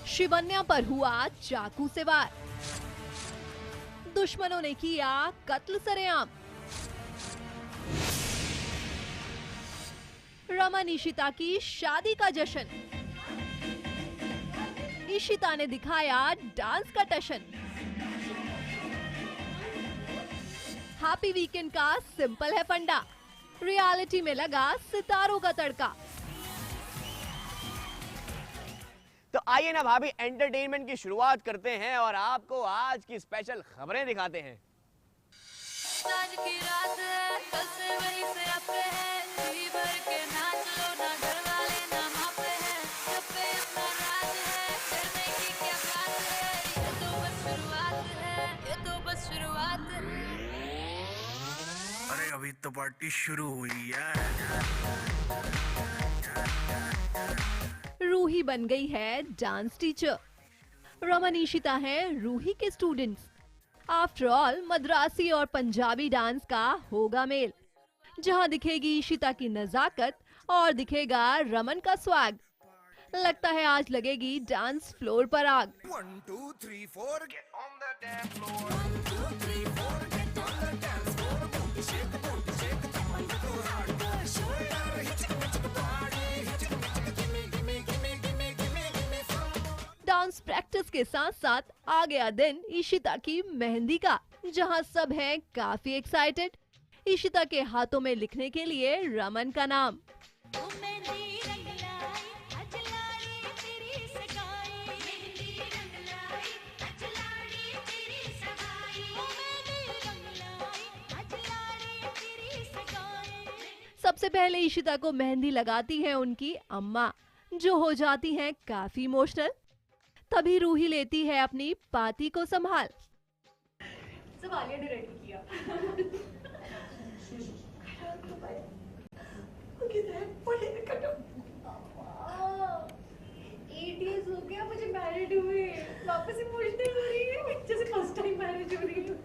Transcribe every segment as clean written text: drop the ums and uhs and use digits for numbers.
शिवन्या पर हुआ चाकू से वार, दुश्मनों ने किया कत्ल सरेआम। रमन इशिता की शादी का जश्न, इशिता ने दिखाया डांस का टशन। हैप्पी वीकेंड का सिंपल है फंडा, रियलिटी में लगा सितारों का तड़का। तो आइए ना भाभी, एंटरटेनमेंट की शुरुआत करते हैं और आपको आज की स्पेशल खबरें दिखाते हैं। आज की रात है, कल से वही से आपके हैं, जी भर के नाच लो ना, घर वाले ना मापे हैं, सब पे अपना राज है, डरने की क्या बात है, ये तो बस शुरुआत है, ये तो बस शुरुआत है। अरे अभी तो पार्टी शुरू हुई है। रूही बन गई है डांस टीचर। रमन इशिता है रूही के स्टूडेंट्स। आफ्टर ऑल मद्रासी और पंजाबी डांस का होगा मेल, जहां दिखेगी इशिता की नजाकत और दिखेगा रमन का स्वैग। लगता है आज लगेगी डांस फ्लोर पर आग। 1 2 3 4 get on the dance floor. 1 2 3 4 get on the dance floor. Booty shake, jump on the hardcore. Shoulder hit the body, hit gimme some. Dance practice के साथ साथ आ गया दिन इशिता की मेहंदी का, जहां सब हैं काफी एक्साइटेड। इशिता के हाथों में लिखने के लिए रमन का नाम। सबसे पहले इशिता को मेहंदी लगाती है उनकी अम्मा, जो हो जाती हैं काफी इमोशनल। तभी रूही लेती है अपनी पाती को संभाल। सब आलिया डायरेक्ट किया। एट इयर्स हो गया मुझे मैरिड हुए, वापस इमोशनल हो रही है जैसे फर्स्ट टाइम मैरिज हो रही है।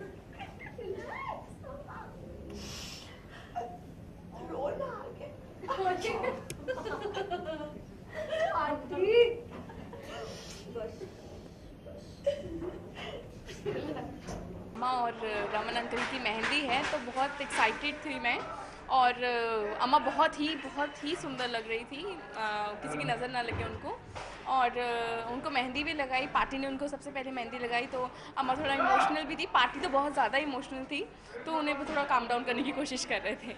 रोना आ गया आंटी। अम्मा और रमन अंकल की मेहंदी है तो बहुत एक्साइटेड थी मैं, और अम्मा बहुत ही सुंदर लग रही थी, किसी की नज़र ना लगे उनको। और उनको मेहंदी भी लगाई, पार्टी ने उनको सबसे पहले मेहंदी लगाई, तो अम्मा थोड़ा इमोशनल भी थी। पार्टी तो बहुत ज़्यादा इमोशनल थी, तो उन्हें भी थोड़ा काम डाउन करने की कोशिश कर रहे थे।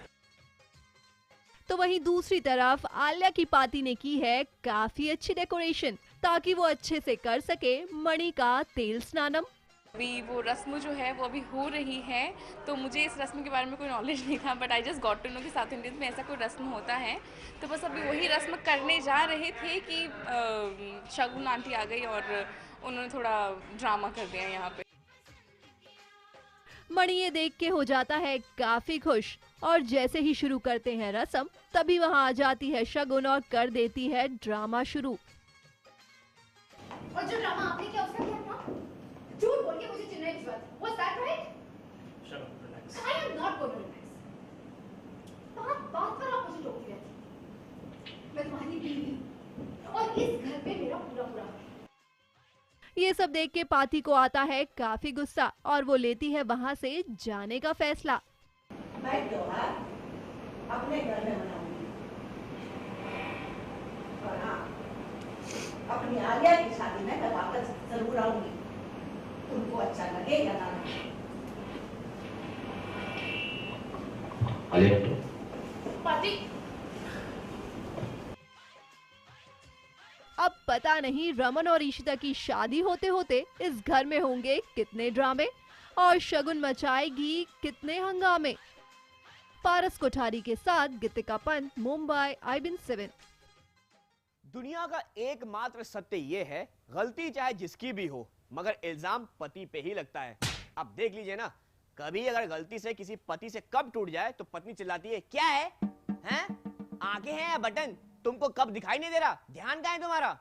तो वहीं दूसरी तरफ आलिया की पार्टी ने की है काफी अच्छी डेकोरेशन, ताकि वो अच्छे से कर सके मणि का तेल स्नानम। अभी वो रस्म जो है वो अभी हो रही है, तो मुझे इस रस्म के बारे में कोई नॉलेज नहीं था, but I just got to know कि साउथ इंडियंस में ऐसा कोई रस्म होता है। तो बस अभी वही रस्म करने जा रहे थे कि शगुन आंटी आ गई और उन्होंने थोड़ा ड्रामा कर दिया यहाँ पे। मणि ये देख के हो जाता है काफी खुश, और जैसे ही शुरू करते हैं रस्म, तभी वहाँ आ जाती है शगुन और कर देती है ड्रामा शुरू। और जो ड्रामा आपने किया उसका क्या था? झूठ बोल के मुझे चिढ़ाने की बात। Was that right? Shut up, relax. I am not going to relax. बात पर आप मुझे रोक दिया। मैं तुम्हारी बीवी हूँ और इस घर पे मेरा पूरा हक है। ये सब देख के पाती को आता है काफी गुस्सा, और वो लेती है वहाँ से जाने का फैसला। मैं त्योहार अपने घर में मनाऊंगी, और हाँ, अपनी आलिया की शादी में मैं वापस जरूर आऊंगी। तुमको अच्छा लगे या ना लगे। पार्टी अब पता नहीं रमन और इशिता की शादी होते होते इस घर में होंगे कितने ड्रामे, और शगुन मचाएगी कितने हंगामे। पारस कोठारी के साथ गीतिका पंत, मुंबई, IBN7। दुनिया का एकमात्र सत्य ये है, गलती चाहे जिसकी भी हो, मगर इल्जाम पति पे ही लगता है। अब देख लीजिए ना, कभी अगर गलती से किसी पति से कब टूट जाए तो पत्नी चिल्लाती है, क्या है? हैं? आंखें हैं या बटन? तुमको कब दिखाई नहीं दे रहा? ध्यान कहाँ है तुम्हारा?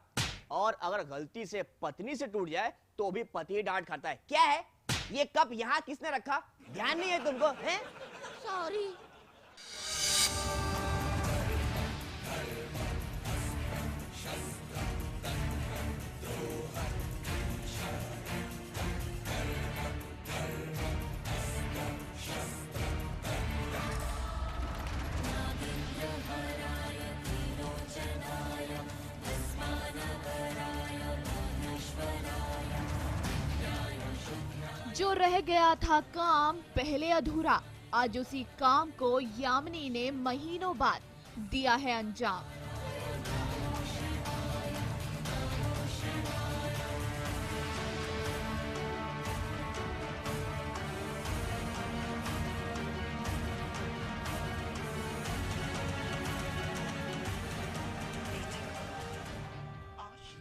और अगर गलती से पत्नी से टूट जाए तो भी पति डांट खाता है, क्या है? ये कप यहाँ किसने रखा? ध्यान नहीं है तुमको? हैं? सॉरी। जो रह गया था काम पहले अधूरा, आज उसी काम को यामिनी ने महीनों बाद दिया है अंजाम।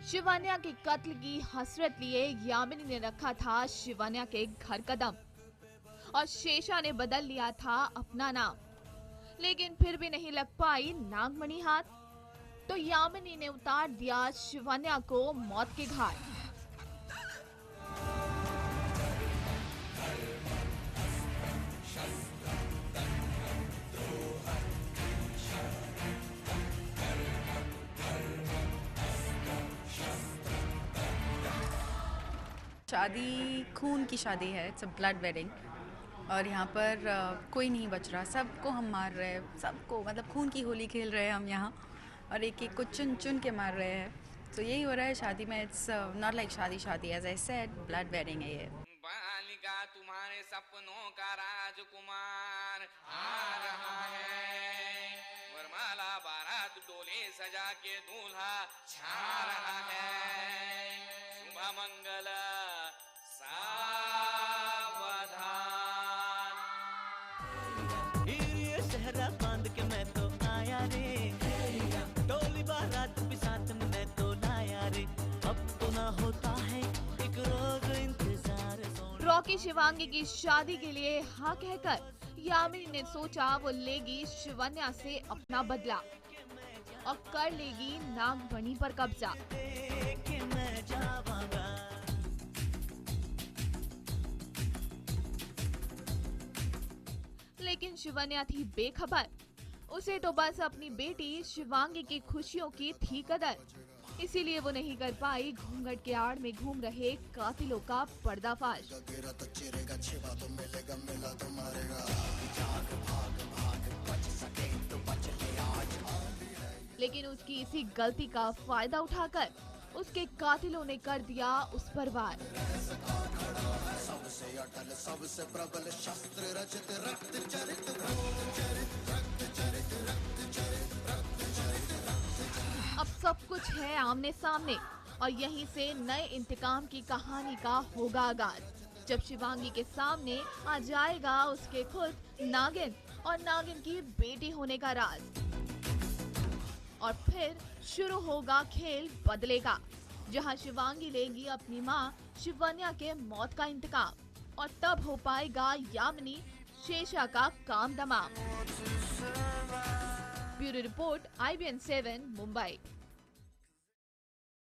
शिवान्या के कत्ल की हसरत लिए यामिनी ने रखा था शिवान्या के घर कदम और शेषा ने बदल लिया था अपना नाम, लेकिन फिर भी नहीं लग पाई नागमणि हाथ, तो यामिनी ने उतार दिया शिवान्या को मौत के घाट। शादी खून की शादी है, इट्स अ ब्लड वेडिंग, और यहाँ पर कोई नहीं बच रहा, सबको हम मार रहे हैं, सबको, मतलब खून की होली खेल रहे हैं हम यहाँ, और एक एक को चुन चुन के मार रहे हैं। तो यही हो रहा है शादी में। It's not like shaadi, as I said, blood wedding है ये। बालिका तुम्हारे सपनों का राजकुमार आ रहा है, वरमाला बारात डोले सजा के दूल्हा छा रहा है, शुभ मंगल सहरा बांध के मैं तो आया रे, डोली बारात भी साथ में मैं तो लाया रे, अब तो ना होता है एक रोज इंतजार। रॉकी शिवांगी की शादी के लिए हाँ कहकर यामिनी ने सोचा वो लेगी शिवान्या से अपना बदला और कर लेगी नागमणि पर कब्जा। लेकिन शिवान्या थी बेखबर, उसे तो बस अपनी बेटी शिवांगी की खुशियों की थी कदर, इसीलिए वो नहीं कर पाई घूंघट के आड़ में घूम रहे कातिलों का पर्दाफाश। लेकिन उसकी इसी गलती का फायदा उठाकर उसके कातिलों ने कर दिया उस पर वार। सबसे प्रबल शस्त्र रचित रक्त चरित अब सब कुछ है आमने सामने और यहीं से नए इंतकाम की कहानी का होगा आगाज, जब शिवांगी के सामने आ जाएगा उसके खुद नागिन और नागिन की बेटी होने का राज। और फिर शुरू होगा खेल बदले का, जहां शिवांगी लेगी अपनी मां शिवान्या के मौत का इंतकाम और तब हो पाएगा यामिनी शेषा का काम तमाम। Bureau report IBN 7 Mumbai.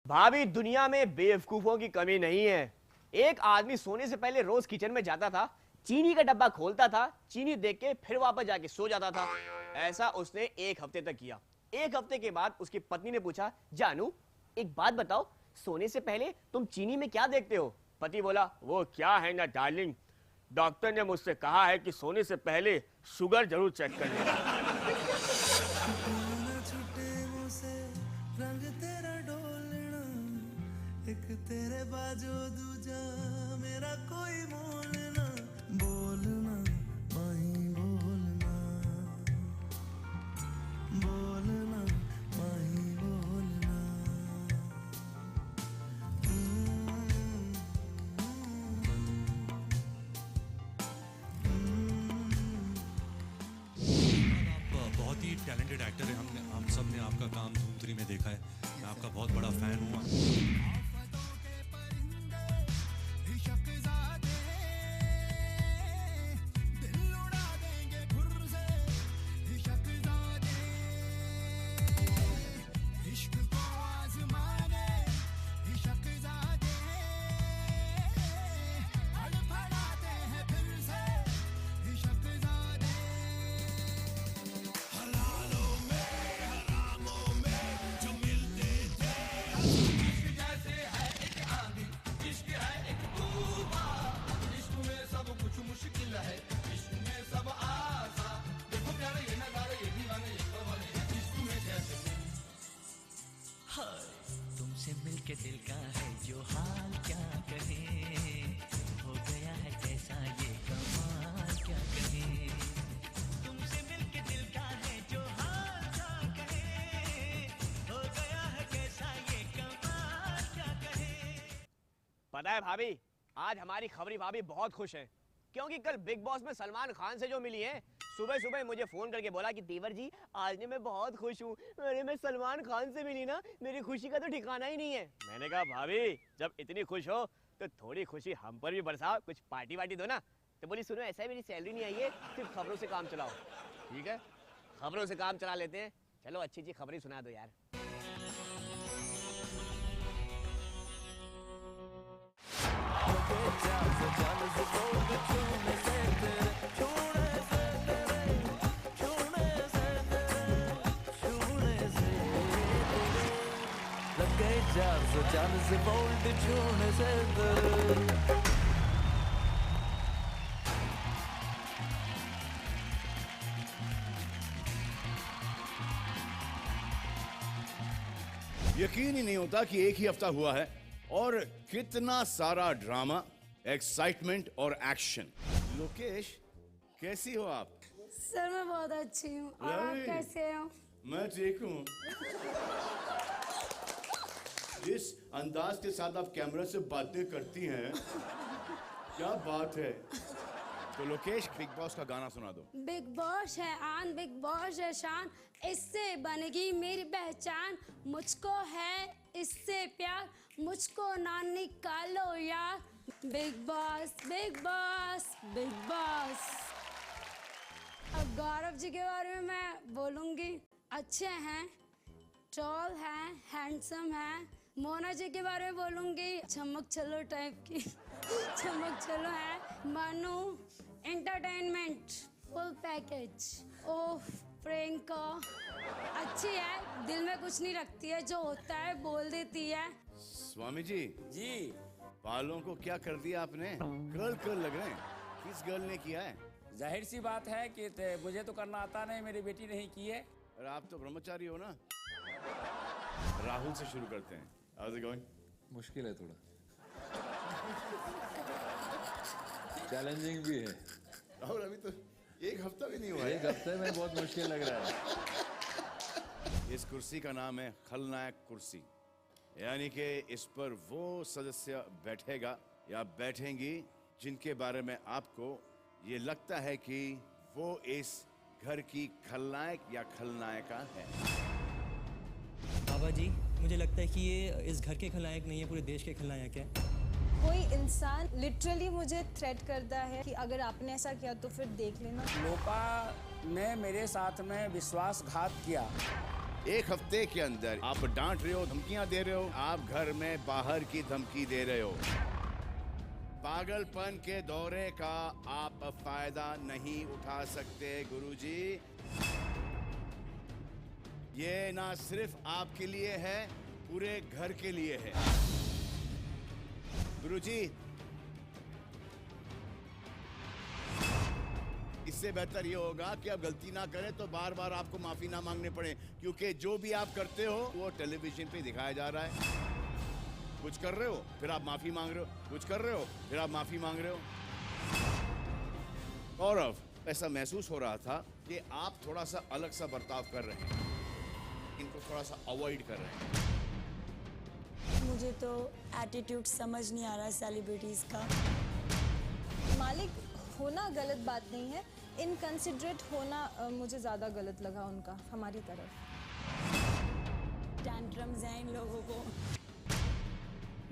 भाभी, दुनिया में बेवकूफों की कमी नहीं है। एक आदमी सोने से पहले रोज किचन में जाता था, चीनी का डब्बा खोलता था, चीनी देख के फिर वापस जाके सो जाता था। ऐसा उसने 1 हफ्ते तक किया। 1 हफ्ते के बाद उसकी पत्नी ने पूछा, जानू एक बात बताओ, सोने से पहले तुम चीनी में क्या देखते हो? पति बोला, वो क्या है ना डार्लिंग, डॉक्टर ने मुझसे कहा है कि सोने से पहले शुगर जरूर चेक कर लेना। रंग तेरा डोलना, एक तेरे बाजू दूजा मेरा कोई बोलना, बोलना माही बोलना, बोलना माही बोलना। बहुत ही टैलेंटेड एक्टर है, हम सब ने आपका काम धूम 3 में देखा है, मैं आपका बहुत बड़ा फैन हूँ। तुमसे मिलके दिल का है जो हाल क्या कहे, हो गया है पता है भाभी, आज हमारी खबरी भाभी बहुत खुश है क्योंकि कल बिग बॉस में सलमान खान से जो मिली है, सुबह सुबह मुझे फोन करके बोला कि देवर जी आज ने मैं बहुत खुश हूँ। अरे मैं सलमान खान से मिली ना, मेरी खुशी का तो ठिकाना ही नहीं है। मैंने कहा भाभी जब इतनी खुश हो तो थोड़ी खुशी हम पर भी बरसाओ, कुछ पार्टी वार्टी दो ना। तो बोली सुनो ऐसा है मेरी सैलरी नहीं आई है, सिर्फ खबरों से काम चलाओ। ठीक है खबरों से काम चला लेते हैं, चलो अच्छी अच्छी खबरें सुना दो यार। यकीन ही नहीं होता कि एक ही हफ्ता हुआ है और कितना सारा ड्रामा, एक्साइटमेंट और एक्शन। लोकेश कैसी हो आप? सर मैं बहुत अच्छी हूँ और आप कैसे हो? मैं ठीक हूँ। जिस अंदाज के साथ आप कैमरा से बातें करती हैं, क्या बात है। तो लोकेश बिग बॉस का गाना सुना दो। बिग बॉस है आन, बिग बॉस है शान, इससे बनेगी मेरी पहचान, मुझको है इससे प्यार, मुझको ना निकालो यार। Big boss big boss big boss. अब गौरव जी के बारे में मैं बोलूँगी, अच्छे हैं, टॉल हैं, हैंडसम हैं। मोना जी के बारे में बोलूँगी, चमक चलो टाइप की चमक चलो है। मानू एंटरटेनमेंट फुल पैकेज। ओह प्रियंका अच्छी है, दिल में कुछ नहीं रखती है, जो होता है बोल देती है। स्वामी जी बालों को क्या कर दिया आपने? कर्ल कर्ल लग रहे हैं, किस गर्ल ने किया है? जाहिर सी बात है कि मुझे तो करना आता नहीं, मेरी बेटी नहीं की है। और आप तो ब्रह्मचारी हो ना। राहुल से शुरू करते हैं। How's it going? मुश्किल है थोड़ा, चैलेंजिंग भी है। राहुल अभी तो एक हफ्ता भी नहीं हुआ है। एक हफ्ते में बहुत मुश्किल लग रहा है। इस कुर्सी का नाम है खलनायक कुर्सी, यानी कि इस पर वो सदस्य बैठेगा या बैठेंगी जिनके बारे में आपको ये लगता है कि वो इस घर की खलनायक या खलनायिका है। बाबा जी मुझे लगता है कि ये इस घर के खलनायक नहीं है, पूरे देश के खलनायक है। कोई इंसान लिटरली मुझे थ्रेट करता है कि अगर आपने ऐसा किया तो फिर देख लेना। लोपा ने मेरे साथ में विश्वासघात किया। एक हफ्ते के अंदर आप डांट रहे हो, धमकियां दे रहे हो, आप घर में बाहर की धमकी दे रहे हो। पागलपन के दौरे का आप फायदा नहीं उठा सकते गुरुजी। ये ना सिर्फ आपके लिए है, पूरे घर के लिए है। गुरुजी इससे बेहतर ये होगा कि आप गलती ना करें तो बार बार आपको माफी ना मांगने पड़े, क्योंकि जो भी आप करते हो वो टेलीविजन पे दिखाया जा रहा है। कुछ कर रहे हो फिर आप माफी मांग रहे हो, कुछ कर रहे हो फिर आप माफी मांग रहे हो। गौरव ऐसा महसूस हो रहा था कि आप थोड़ा सा अलग सा बर्ताव कर रहे हैं, इनको थोड़ा सा अवॉइड कर रहे हैं। मुझे तो एटीट्यूड समझ नहीं आ रहा है सेलिब्रिटीज का। मालिक होना गलत बात नहीं है, इनकंसिडरेट होना मुझे ज़्यादा गलत लगा उनका हमारी तरफ। टैंट्रम्स हैं इन लोगों को,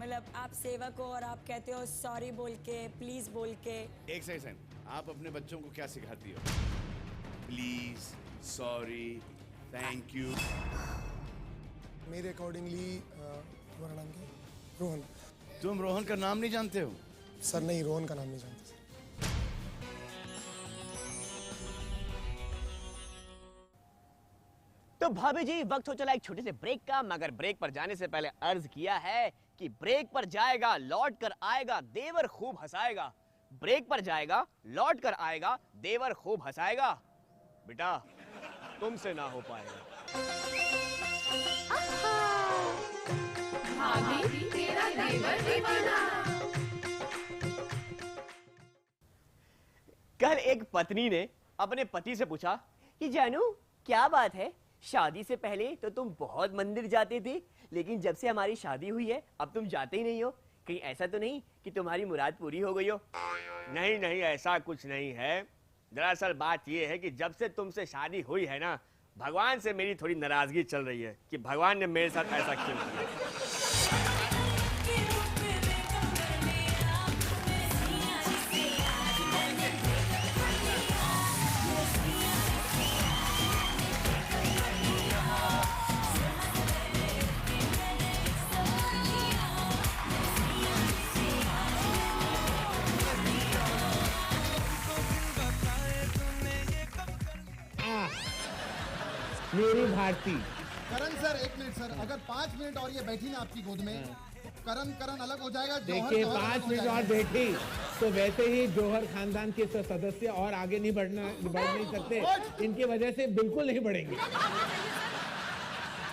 मतलब आप सेवक हो और आप कहते हो सॉरी बोल के, प्लीज बोल के। एक सेकंड, आप अपने बच्चों को क्या सिखाती हो? Please, sorry, thank you. मेरे अकॉर्डिंगली तुम्हारा नाम क्या है? रोहन। तुम रोहन का नाम नहीं जानते हो? सर नहीं, रोहन का नाम नहीं जानते। तो भाभी जी वक्त हो चला एक छोटे से ब्रेक का, मगर ब्रेक पर जाने से पहले अर्ज किया है कि ब्रेक पर जाएगा लौट कर आएगा देवर खूब हंसाएगा। ब्रेक पर जाएगा लौट कर आएगा देवर खूब हंसाएगा। बेटा तुमसे ना हो पाएगा। भाभी तेरा देवर दीवाना। कल एक पत्नी ने अपने पति से पूछा कि जानू क्या बात है, शादी से पहले तो तुम बहुत मंदिर जाती थी, लेकिन जब से हमारी शादी हुई है अब तुम जाते ही नहीं हो, कहीं ऐसा तो नहीं कि तुम्हारी मुराद पूरी हो गई हो? नहीं नहीं, ऐसा कुछ नहीं है। दरअसल बात यह है कि जब से तुमसे शादी हुई है ना, भगवान से मेरी थोड़ी नाराजगी चल रही है कि भगवान ने मेरे साथ ऐसा क्यों किया। मेरी भारती। करण सर, एक मिनट सर, अगर 5 मिनट और ये बैठी ना आपकी गोद में तो करण अलग हो जाएगा। देखिए 5 मिनट और बैठी तो वैसे ही जौहर खानदान के सदस्य और आगे नहीं बढ़ नहीं सकते, इनकी वजह से बिल्कुल नहीं बढ़ेंगे।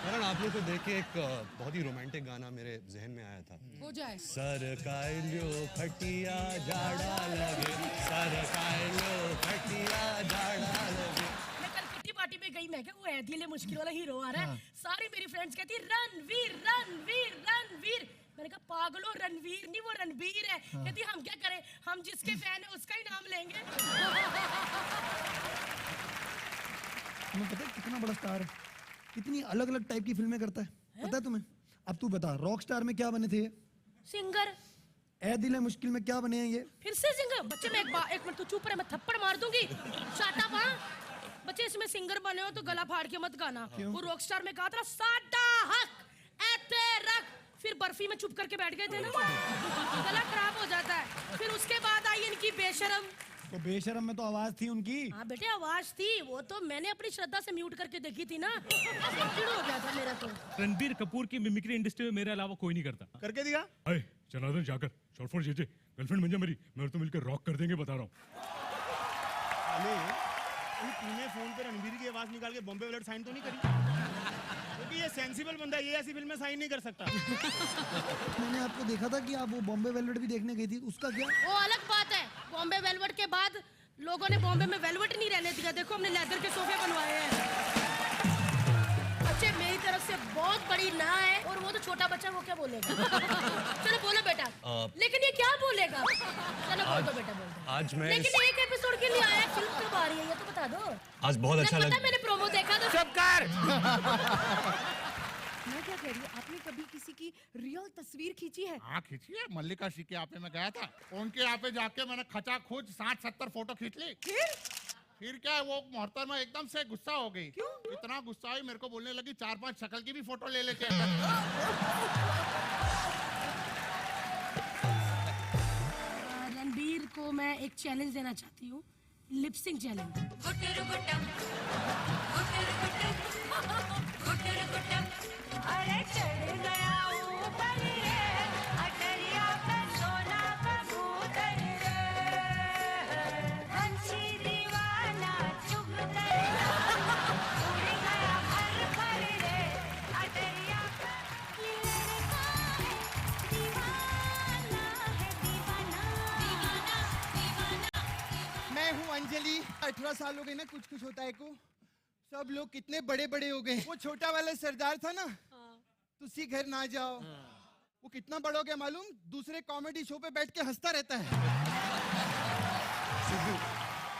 करण, आप लोग को देख के एक बहुत ही रोमांटिक गाना मेरे जहन में आया था। हो जाए। सर कायलो खटिया जाड़ा लगे, सर कायलो खटिया जाड़ा लगे। पार्टी में गई, मैं क्या वो दिल मुश्किल वाला हीरो आ रहा है। सारी मेरी फ्रेंड्स कहती रणवीर रणवीर रणवीर। मैंने कहा पागलो, रणवीर नहीं वो रणबीर है। कहती हम क्या करें, हम जिसके फैन है उसका ही नाम लेंगे। तुम्हें पता है कितना बड़ा स्टार है, कितनी अलग अलग टाइप की फिल्में करता है, पता है तुम्हें? अब तू बता, रॉक स्टार में क्या बने थे ये? सिंगर। ए दिल है मुश्किल में क्या बने हैं ये? फिर से सिंगर। बच्चे मैं एक मिनट, तू चुप रहे, मैं थप्पड़ मार दूंगी। शाटा पा बच्चे, इसमें सिंगर बने हो तो गला फाड़ के मत गाना। वो रॉक स्टार में कहा था साडा हक एते रख, फिर बर्फी में चुप करके बैठ गए थे ना, गला खराब हो जाता है। फिर उसके बाद आई इनकी बेशरम। तो बेशरम में तो आवाज थी उनकी। हाँ बेटे आवाज थी, वो तो मैंने अपनी श्रद्धा से म्यूट करके देखी थी ना, चिड़ हो गया था मेरा तो। रणबीर कपूर की मिमिक्री इंडस्ट्री में मेरे अलावा कोई नहीं करता। करके दिखा। अरे चला दे जाकर, शॉर्ट फॉर जेजे, गर्लफ्रेंड बन जा मेरी, मैं और तुम मिलकर रॉक कर देंगे, बता रहा हूँ। तूने फोन पे रणबीर की आवाज निकाल के बॉम्बे वेलवेट साइन तो नहीं करी? क्योंकि ये सेंसिबल बंदा है, ये ऐसी फिल्म में साइन नहीं कर सकता। मैंने आपको देखा था कि आप वो बॉम्बे वेलवेट भी देखने गई थी, उसका क्या? वो अलग बात है। बॉम्बे वेलवेट के बाद लोगों ने बॉम्बे में वेलवेट नहीं रहने दिया। देखो हमने लेदर के सोफे बनवाए हैं। बच्चे मेरी तरफ से बहुत बड़ी ना है, और वो तो छोटा बच्चा, वो क्या बोलेगा? चलो बोलो बेटा। लेकिन ये क्या बोलेगा? चलो बोल दो बेटा, बोल दो। आज मैं लेकिन एक एपिसोड के लिए आया, फिल्म कब आ रही है ये तो बता दो। आज बहुत अच्छा लगा। मैंने प्रोमो देखा तो। चुप कर। मैं क्या कह रही हूँ, आपने कभी किसी की रियल तस्वीर खींची है? हाँ खींची है, मल्लिका शी के यहाँ पे मैं गया था, उनके यहाँ पे जाके मैंने खचा खोज 60-70 फोटो खींच ली। फिर क्या है, वो मोहतरमा एकदम से गुस्सा हो गई। क्यों? इतना गुस्सा हुई, मेरे को बोलने लगी 4-5 शक्ल की भी फोटो ले लेके। रणबीर को मैं एक चैलेंज देना चाहती हूँ, लिपसिंग चैलेंज। अरे चढ़ गया ऊपर रे, अटरिया पे सोना कबूतर रे, हंसी दीवाना चुग गया, उड़ गया भर रे, अटरिया पे। ये लड़का है दीवाना है, दीवाना दीवाना दीवाना। मैं हूँ अंजलि, 18 साल हो गए ना कुछ कुछ होता है को। सब लोग कितने बड़े बड़े हो गए। वो छोटा वाला सरदार था ना, तुसी घर ना जाओ, वो कितना बड़ा हो गया मालूम? दूसरे कॉमेडी शो पे बैठ के हंसता रहता है।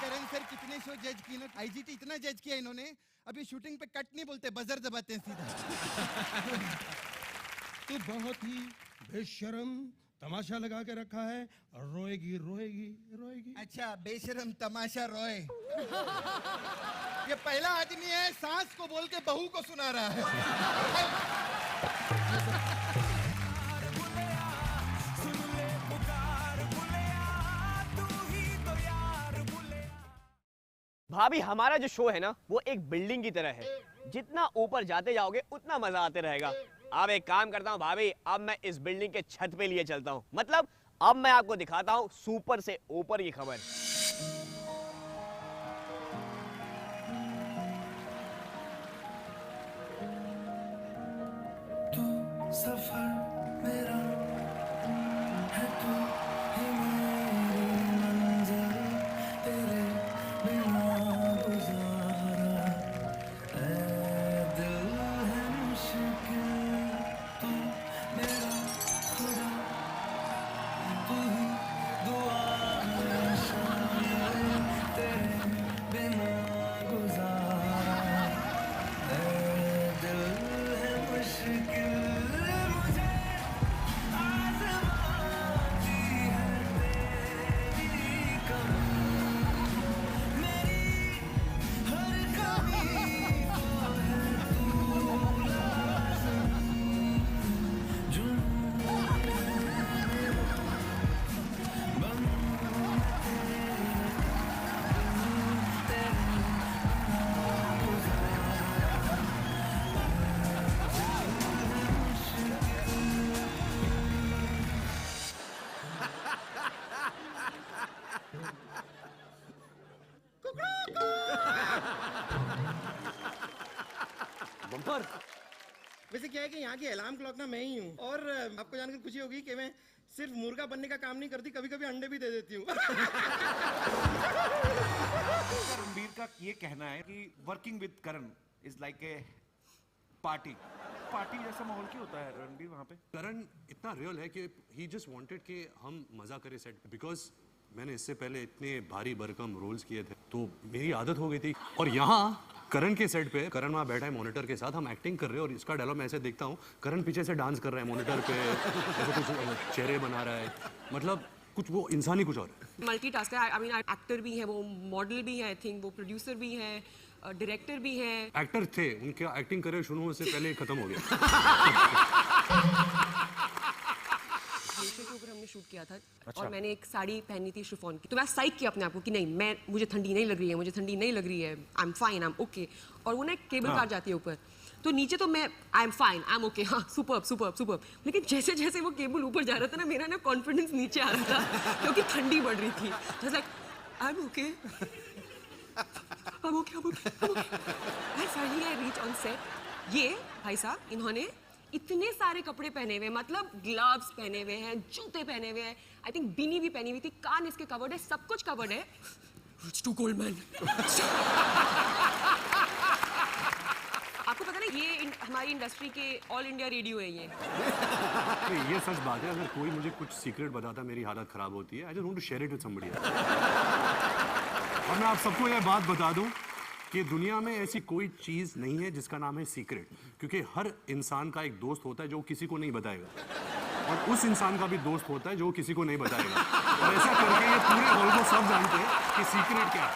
करण सर कितने शो जज की ना, आईजीटी इतना जज किया इन्होंने, अभी शूटिंग पे कट नहीं बोलते, बजर दबाते हैं सीधा। तो बहुत ही बेशरम तमाशा लगा के रखा है, रोएगी रोएगी रोएगी। अच्छा बेशरम तमाशा रोए। ये पहला आदमी है सास को बोल के बहू को सुना रहा है। भाभी, हमारा जो शो है ना, वो एक बिल्डिंग की तरह है, जितना ऊपर जाते जाओगे उतना मजा आते रहेगा। अब एक काम करता हूँ भाभी, अब मैं इस बिल्डिंग के छत पे लिए चलता हूँ, मतलब अब मैं आपको दिखाता हूँ सुपर से ऊपर की खबर। तू सफर मेरा है, तू ही मेरी मंजिल, तेरे बिना गुजारा ऐ दिल है मुश्किल। तू मेरा खुदा सुपर। वैसे क्या है कि यहाँ की अलार्म क्लॉक ना मैं ही हूँ, और आपको जानकर खुशी होगी कि मैं सिर्फ मुर्गा बनने का काम नहीं करती, कभी कभी अंडे भी दे देती हूँ। रणबीर का ये कहना है कि working with Karan is like a party जैसा माहौल क्यों होता है रणबीर वहाँ पे? करण इतना रियल है कि ही जस्ट वांटेड कि हम मजा करें सेट, बिकॉज मैंने इससे पहले इतने भारी भरकम रोल्स किए थे तो मेरी आदत हो गई थी। और यहाँ करण के सेट पे करण वहाँ बैठा है मॉनिटर के साथ, हम एक्टिंग कर रहे हैं और इसका डायलॉग मैं ऐसे देखता हूँ करण पीछे से डांस कर रहा है मॉनिटर पे, ऐसे कुछ चेहरे बना रहा है, मतलब कुछ वो इंसान ही कुछ और है। मल्टीटास्कर है, आई मीन एक्टर भी है, वो मॉडल भी है, आई थिंक वो प्रोड्यूसर भी है, डायरेक्टर भी है। एक्टर थे, उनका एक्टिंग करियर शुरू होने से पहले खत्म हो गया। के ऊपर हमने शूट किया था। अच्छा। और मैंने एक साड़ी पहनी थी शिफॉन की, तो मैं साइक किया अपने आप को कि नहीं, मुझे ठंडी नहीं लग रही है, मुझे ठंडी नहीं लग रही है, I am fine, I am okay. और वो ना एक केबल कार जाती है ऊपर, तो नीचे तो मैं I am fine, I am okay, हाँ सुपर्ब। लेकिन जैसे जैसे वो केबल ऊपर जा रहा था ना, मेरा ना कॉन्फिडेंस नीचे आ रहा था क्योंकि ठंडी बढ़ रही थी। तो like I am okay, I'm okay. And finally I reach on set. ये भाई साहब इन्होंने इतने सारे कपड़े पहने हुए, मतलब ग्लव्स पहने हुए हैं, जूते पहने हुए हैं, आई थिंक बीनी भी पहनी हुई थी, कान इसके कवर्ड है, सब कुछ कवर्ड है। It's too cold man. आपको पता ना ये हमारी इंडस्ट्री के ऑल इंडिया रेडियो है ये सच बात है, अगर कोई मुझे कुछ सीक्रेट बताता मेरी हालत खराब होती है। I just want to share it with somebody. और मैं आप सबको यह बात बता दूं कि दुनिया में ऐसी कोई चीज नहीं है जिसका नाम है सीक्रेट, क्योंकि हर इंसान का एक दोस्त होता है जो किसी को नहीं बताएगा, और उस इंसान का भी दोस्त होता है जो किसी को नहीं बताएगा, और ऐसा करके ये पूरे हॉल को सब जानते हैं कि सीक्रेट क्या है।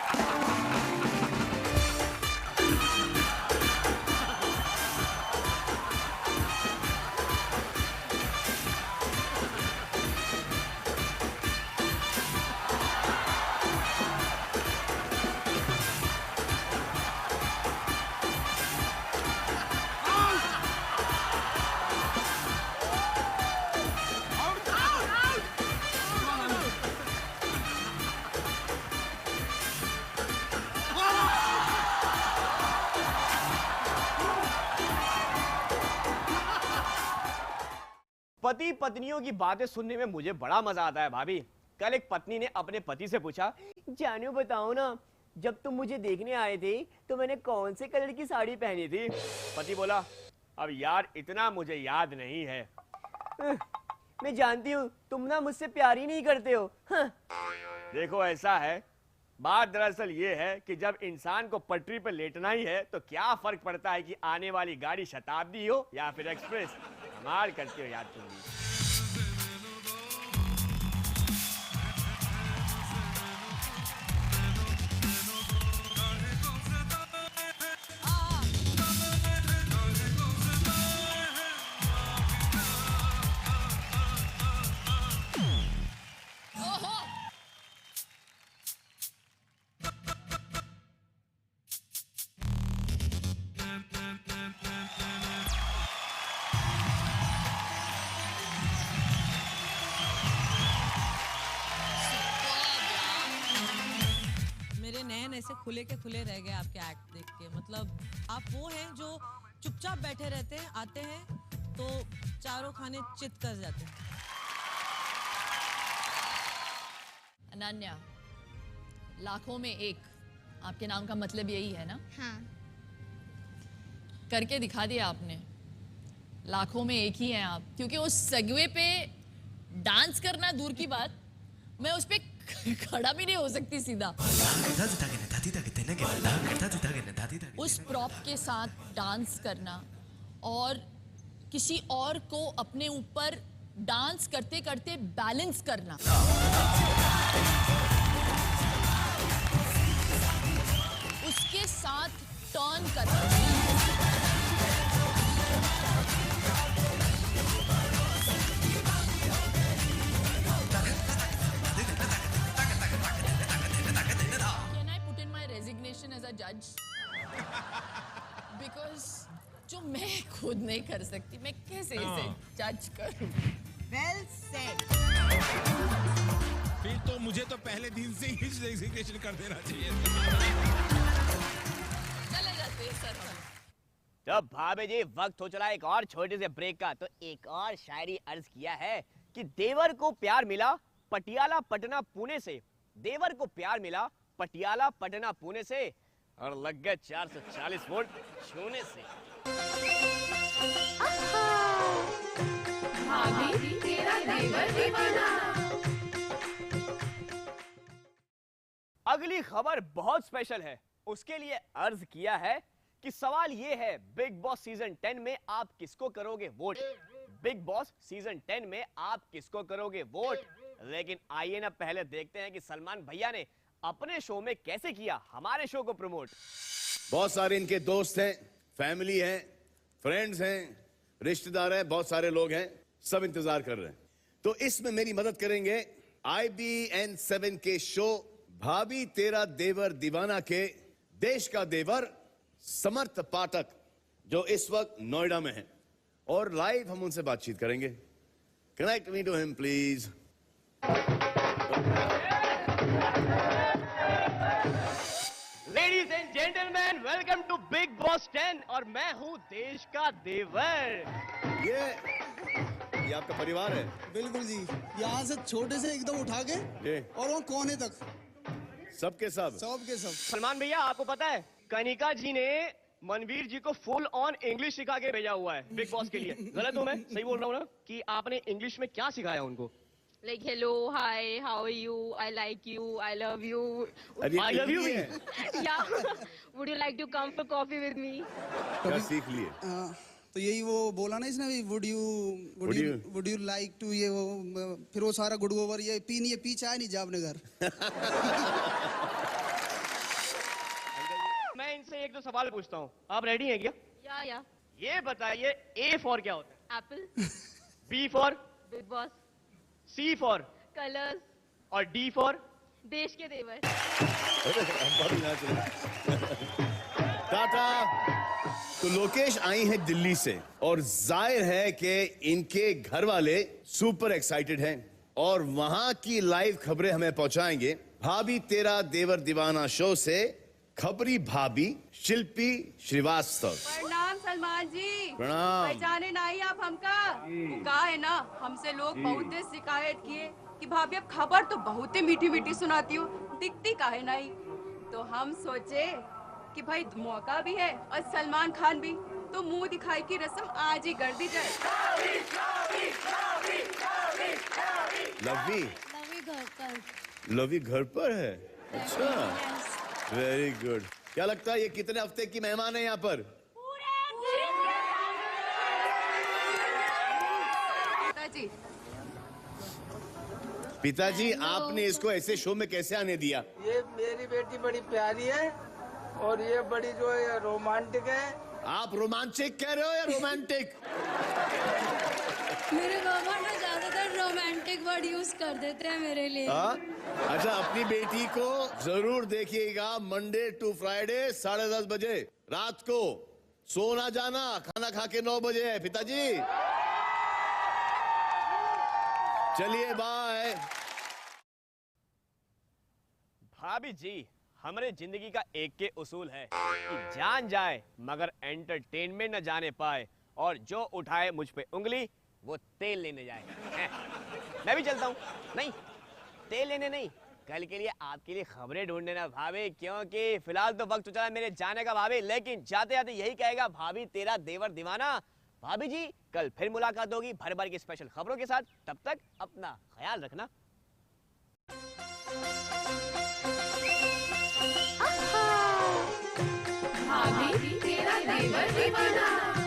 पति पत्नियों की बातें सुनने में मुझे बड़ा मजा आता है भाभी। कल एक पत्नी ने अपने पति से पूछा, जानू बताओ ना, जब तुम मुझे देखने आए थे तो मैंने कौन से कलर की साड़ी पहनी थी? पति बोला, अब यार इतना मुझे याद नहीं है। मैं जानती हूँ तुम ना मुझसे प्यार ही नहीं करते हो। देखो ऐसा है, बात दरअसल ये है कि जब इंसान को पटरी पर लेटना ही है तो क्या फर्क पड़ता है कि आने वाली गाड़ी शताब्दी हो या फिर एक्सप्रेस। कमाल करते हो यार तुम भी। ऐसे खुले के खुले रह गए आपके एक्ट देख के। मतलब आप वो हैं जो चुपचाप बैठे रहते हैं, आते हैं तो चारों खाने चित कर जाते हैं। अनन्या, लाखों में एक, आपके नाम का मतलब यही है ना? हाँ। करके दिखा दिया आपने। लाखों में एक ही हैं आप, क्योंकि उस सेगवे पे डांस करना दूर की बात, मैं उस पे खड़ा भी नहीं हो सकती सीधा। उस प्रॉप के साथ डांस करना और किसी और को अपने ऊपर डांस करते करते बैलेंस करना, उसके साथ टर्न करना, as a judge because जो मैं खुद नहीं कर सकती, मैं कैसे इसे जज करूं? Well said. फिर तो मुझे तो पहले दिन से ही रेजिग्नेशन कर देना चाहिए। चले जाते हैं सर। तो भाभी जी वक्त हो चला एक और छोटे से ब्रेक का। तो एक और शायरी अर्ज किया है कि देवर को प्यार मिला पटियाला पटना पुणे से, देवर को प्यार मिला पटियाला पटना पुणे से, और लग गए 440 वोल्ट छूने से। भाभी तेरा देवर दीवाना। अगली खबर बहुत स्पेशल है, उसके लिए अर्ज किया है कि सवाल ये है, बिग बॉस सीजन 10 में आप किसको करोगे वोट? बिग बॉस सीजन 10 में आप किसको करोगे वोट? लेकिन आइए ना पहले देखते हैं कि सलमान भैया ने अपने शो में कैसे किया हमारे शो को प्रमोट। बहुत सारे इनके दोस्त हैं, फैमिली हैं, फ्रेंड्स हैं, रिश्तेदार हैं, बहुत सारे लोग हैं, सब इंतजार कर रहे हैं। तो इसमें मेरी मदद करेंगे IBN7 के शो भाभी तेरा देवर दीवाना के देश का देवर समर्थ पाठक, जो इस वक्त नोएडा में है, और लाइव हम उनसे बातचीत करेंगे। Connect me to him please. Ladies and gentleman, welcome to Big Boss 10 और मैं हूँ देश का देवर। ये आपका परिवार है? बिल्कुल जी, यहाँ से छोटे से एकदम उठा के और वो कोने तक सबके सब सबके सब। सलमान भैया आपको पता है कनिका जी ने मनवीर जी को फुल ऑन इंग्लिश सिखा के भेजा हुआ है बिग बॉस के लिए। गलत हूँ मैं? सही बोल रहा हूँ ना? कि आपने इंग्लिश में क्या सिखाया उनको? Like hello, hi, how are you? I like you, I love you. I love you. Yeah. Would you like to come for coffee with me? क्या सीख लिए? तो यही वो बोला ना इसने भी, would you like to, ये वो फिर वो सारा गुड ओवर, ये पी चाय नहीं जावने घर। मैं इनसे एक दो सवाल पूछता हूँ, आप रेडी हैं क्या? या ये बताइए A फॉर क्या होता है? Apple. B for? Big boss. C for? Colours. और D फॉर? देश के देवर। टाटा। तो लोकेश आई है दिल्ली से और जाहिर है कि इनके घर वाले सुपर एक्साइटेड हैं और वहां की लाइव खबरें हमें पहुंचाएंगे भाभी तेरा देवर दीवाना शो से खबरी भाभी शिल्पी श्रीवास्तव। प्रणाम सलमान जी। प्रणाम। पहचाने ना ही आप हमका? कहा है ना, हमसे लोग बहुत शिकायत किए कि भाभी अब खबर तो बहुत ही मीठी मीठी सुनाती हो, दिखती काहे नहीं। तो हम सोचे कि भाई मौका भी है और सलमान खान भी, तो मुंह दिखाई की रस्म आज ही कर दी जाए। लवी घर पर। लवी घर पर है? अच्छा, वेरी गुड। क्या लगता है ये कितने हफ्ते की मेहमान है यहाँ पर? पिताजी, पिताजी आपने इसको ऐसे शो में कैसे आने दिया? ये मेरी बेटी बड़ी प्यारी है और ये बड़ी जो है रोमांटिक है। आप रोमांटिक कह रहे हो या रोमांटिक? मेरे मामा ना ज्यादातर रोमांटिक वर्ड यूज कर देते हैं मेरे लिए। अच्छा, अपनी बेटी को जरूर देखिएगा मंडे टू फ्राइडे 10:30 बजे रात को। सोना जाना, खाना खा के 9 बजे है पिताजी। चलिए बाय। भाभी जी, हमारे जिंदगी का एक के उसूल है कि जान जाए मगर एंटरटेनमेंट न जाने पाए, और जो उठाए मुझ पे उंगली वो तेल लेने जाए। मैं भी चलता हूँ। नहीं, तेल लेने नहीं, कल के लिए आपके लिए खबरें ढूंढने ना भाभी, क्योंकि फिलहाल तो वक्त चला मेरे जाने का भाभी, लेकिन जाते जाते यही कहेगा भाभी तेरा देवर दीवाना। भाभी जी, कल फिर मुलाकात होगी भर भर की स्पेशल खबरों के साथ। तब तक अपना ख्याल रखना। भाभी तेरा देवर दीवाना।